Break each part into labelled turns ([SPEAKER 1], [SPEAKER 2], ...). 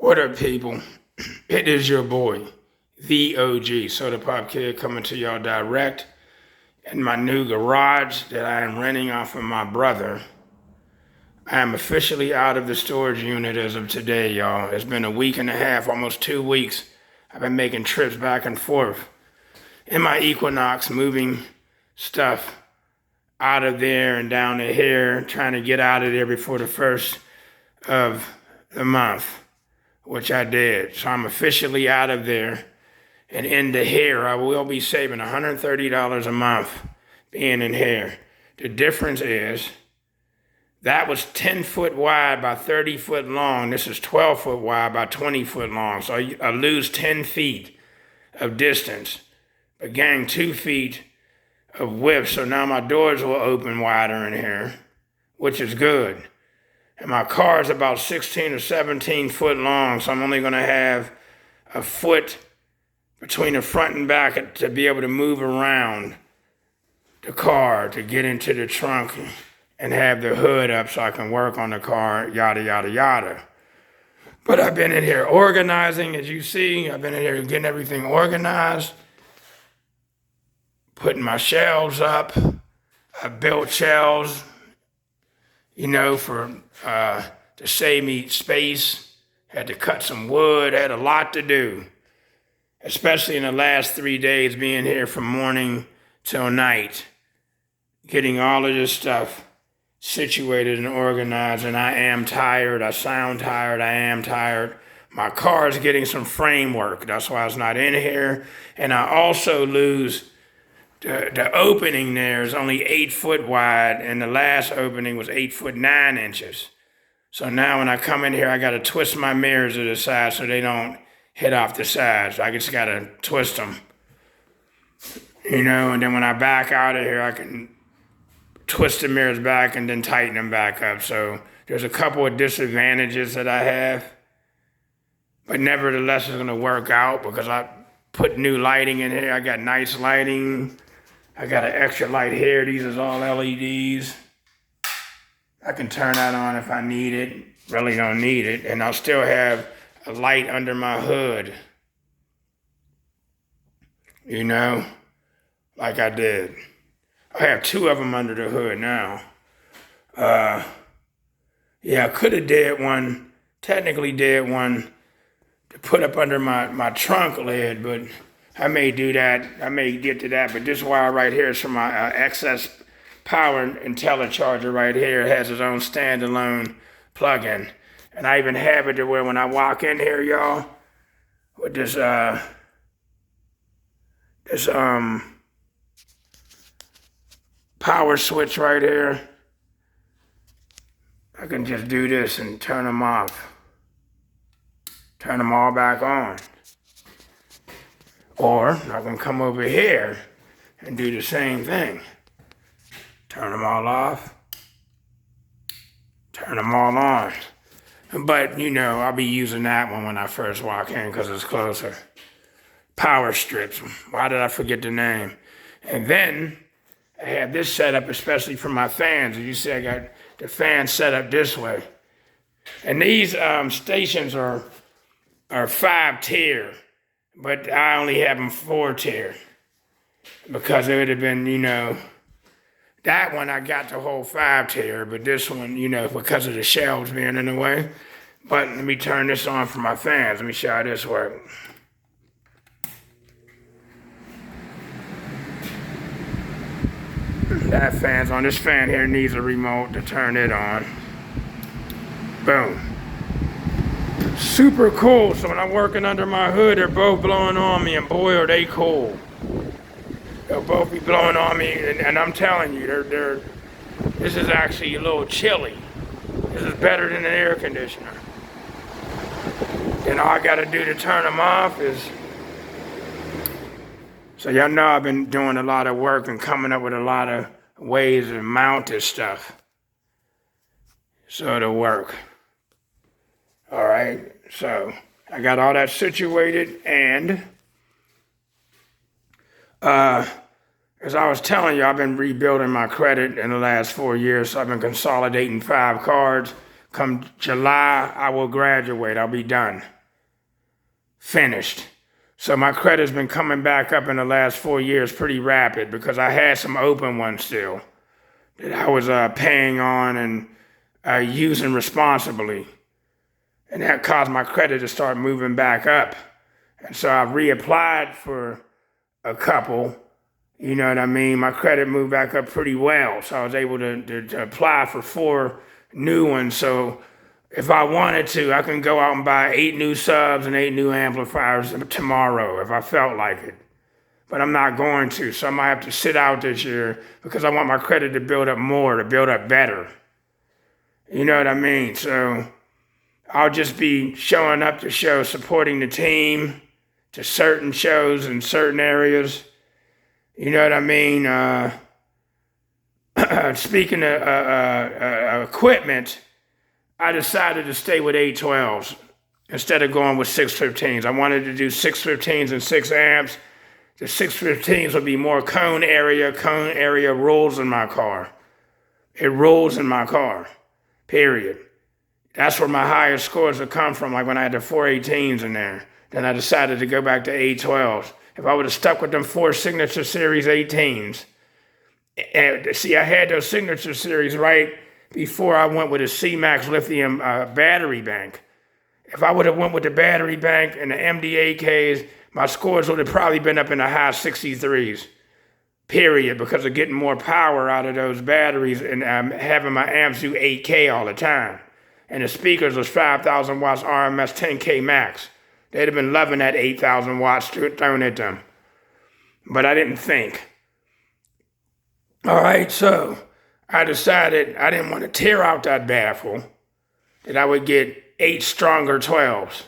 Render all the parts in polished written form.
[SPEAKER 1] What up, people? It is your boy, the OG Soda Pop Kid, coming to y'all direct in my new garage that I am renting off of my brother. I am officially out of the storage unit as of today, y'all. It's been a week and a half, almost 2 weeks. I've been making trips back and forth in my Equinox, moving stuff out of there and down to here, trying to get out of there before the first of the month, which I did. So I'm officially out of there and into here. I will be saving $130 a month being in here. The difference is that was 10 foot wide by 30 foot long. This is 12 foot wide by 20 foot long. So I lose 10 feet of distance, but gain 2 feet of width. So now my doors will open wider in here, which is good. And my car is about 16 or 17 foot long, so I'm only going to have a foot between the front and back to be able to move around the car to get into the trunk and have the hood up so I can work on the car, yada, yada, yada. But I've been in here organizing, as you see. I've been in here getting everything organized, putting my shelves up. I built shelves, to save me space. Had to cut some wood, had a lot to do, especially in the last 3 days being here from morning till night, getting all of this stuff situated and organized. And I am tired. I sound tired. I am tired. My car is getting some framework. That's why it's not in here. And I also lose the opening there is only 8 foot wide, and the last opening was 8 foot 9 inches. So now when I come in here, I got to twist my mirrors to the side so they don't hit off the sides. I just got to twist them, and then when I back out of here, I can twist the mirrors back and then tighten them back up. So there's a couple of disadvantages that I have, but nevertheless, it's going to work out because I put new lighting in here. I got nice lighting. I got an extra light here. These is all LEDs. I can turn that on if I need it. Really don't need it. And I'll still have a light under my hood. Like I did. I have 2 of them under the hood now. I could have technically did one to put up under my trunk lid, but I may do that. I may get to that, but this wire right here is from my excess power IntelliCharger right here. It has its own standalone plug-in. And I even have it to where when I walk in here, y'all, with this power switch right here, I can just do this and turn them off. Turn them all back on. Or I can come over here and do the same thing. Turn them all off. Turn them all on. But, I'll be using that one when I first walk in because it's closer. Power strips. Why did I forget the name? And then I have this set up especially for my fans. As you see, I got the fan set up this way. And these stations are 5-tier. But I only have them 4-tier because it would have been, that one I got the whole 5-tier, but this one, because of the shelves being in the way. But let me turn this on for my fans. Let me show you how this works. That fan's on. This fan here needs a remote to turn it on. Boom. Super cool. So when I'm working under my hood, they're both blowing on me, and boy, are they cool. They'll both be blowing on me, and I'm telling you, this is actually a little chilly. This is better than an air conditioner. And all I got to do to turn them off is, so y'all know I've been doing a lot of work and coming up with a lot of ways to mount this stuff so it'll work. All right, so I got all that situated, and as I was telling you, I've been rebuilding my credit in the last 4 years, so I've been consolidating 5 cards Come July, I will graduate. I'll be done. Finished. So my credit's been coming back up in the last 4 years pretty rapid because I had some open ones still that I was paying on and using responsibly. And that caused my credit to start moving back up. And so I reapplied for a couple, you know what I mean? My credit moved back up pretty well. So I was able to apply for 4 new ones. So if I wanted to, I can go out and buy 8 new subs and 8 new amplifiers tomorrow if I felt like it. But I'm not going to. So I might have to sit out this year because I want my credit to build up more, to build up better. You know what I mean? So I'll just be showing up to shows, supporting the team, to certain shows in certain areas. You know what I mean? Speaking of equipment, I decided to stay with 812s instead of going with 615s. I wanted to do 615s and 6 amps. The 615s would be more cone area. Cone area rules in my car. It rules in my car, period. That's where my highest scores would come from, like when I had the 418s in there. Then I decided to go back to 812s. If I would have stuck with them 4 Signature Series 18s, and see, I had those Signature Series right before I went with a C-Max lithium battery bank. If I would have went with the battery bank and the MD8Ks, my scores would have probably been up in the high 63s, period, because of getting more power out of those batteries and having my amps do 8K all the time. And the speakers was 5,000 watts RMS 10K max. They'd have been loving that 8,000 watts thrown at them. But I didn't think. All right, so I decided I didn't want to tear out that baffle, that I would get 8 stronger 12s.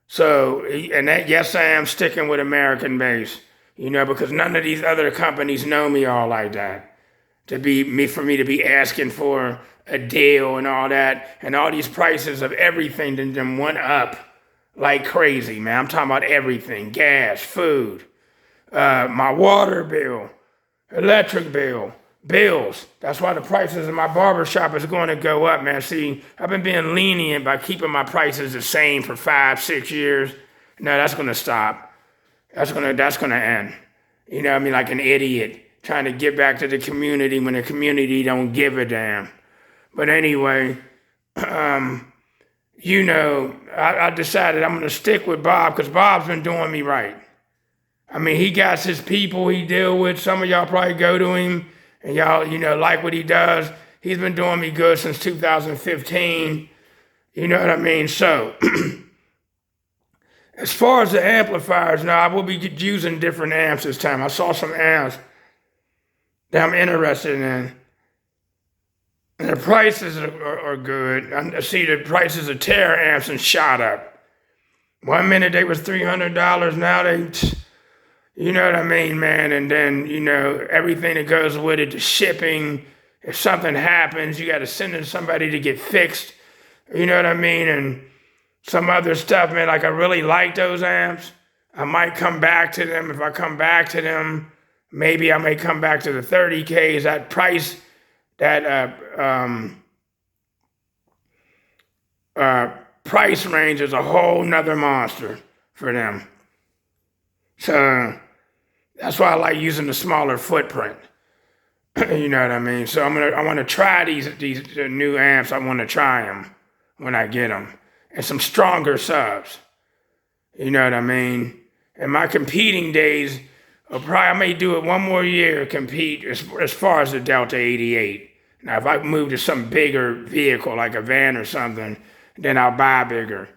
[SPEAKER 1] So, and that, yes, I am sticking with American bass, you know, because none of these other companies know me all like that. For me to be asking for a deal and all that, and all these prices of everything then went up like crazy, man. I'm talking about everything: gas, food, my water bill, electric bill, bills. That's why the prices in my barbershop is going to go up, man. See, I've been being lenient by keeping my prices the same for 5-6 years. No, that's going to stop. That's going to end. You know what I mean? Like an idiot trying to give back to the community when the community don't give a damn. But anyway, you know, I decided I'm going to stick with Bob because Bob's been doing me right. I mean, he got his people he deal with. Some of y'all probably go to him and y'all, you know, like what he does. He's been doing me good since 2015. You know what I mean? So, as far as the amplifiers, now I will be using different amps this time. I saw some amps that I'm interested in. And the prices are good. I see the prices of Terra amps and shot up. 1 minute they was $300. Now they, you know what I mean, man? And then, you know, everything that goes with it, the shipping. If something happens, you got to send in somebody to get fixed. You know what I mean? And some other stuff, man. Like, I really like those amps. I might come back to them. If I come back to them, maybe I may come back to the 30Ks. That price, that price range is a whole nother monster for them. So that's why I like using the smaller footprint. You know what I mean? So I want to try these new amps. I want to try them when I get them, and some stronger subs. You know what I mean? And my competing days, I may do it one more year, compete as far as the Delta 88. Now, if I move to some bigger vehicle, like a van or something, then I'll buy bigger.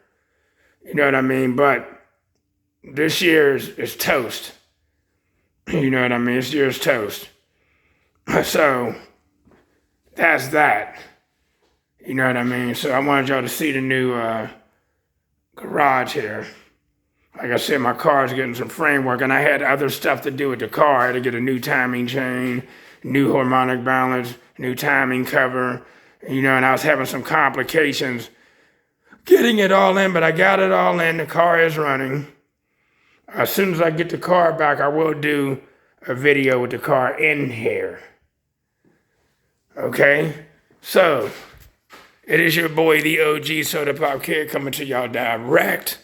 [SPEAKER 1] You know what I mean? But this year is toast. You know what I mean? This year is toast. So, that's that. You know what I mean? So I wanted y'all to see the new garage here. Like I said, my car's getting some framework, and I had other stuff to do with the car. I had to get a new timing chain, new harmonic balance, new timing cover, you know, and I was having some complications getting it all in, but I got it all in. The car is running. As soon as I get the car back, I will do a video with the car in here. Okay? So, It is your boy, the OG Soda Pop Kid, coming to y'all direct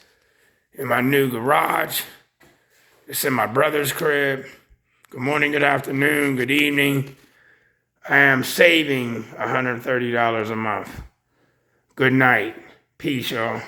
[SPEAKER 1] in my new garage. It's in my brother's crib. Good morning, good afternoon, good evening. I am saving $130 a month. Good night. Peace, y'all.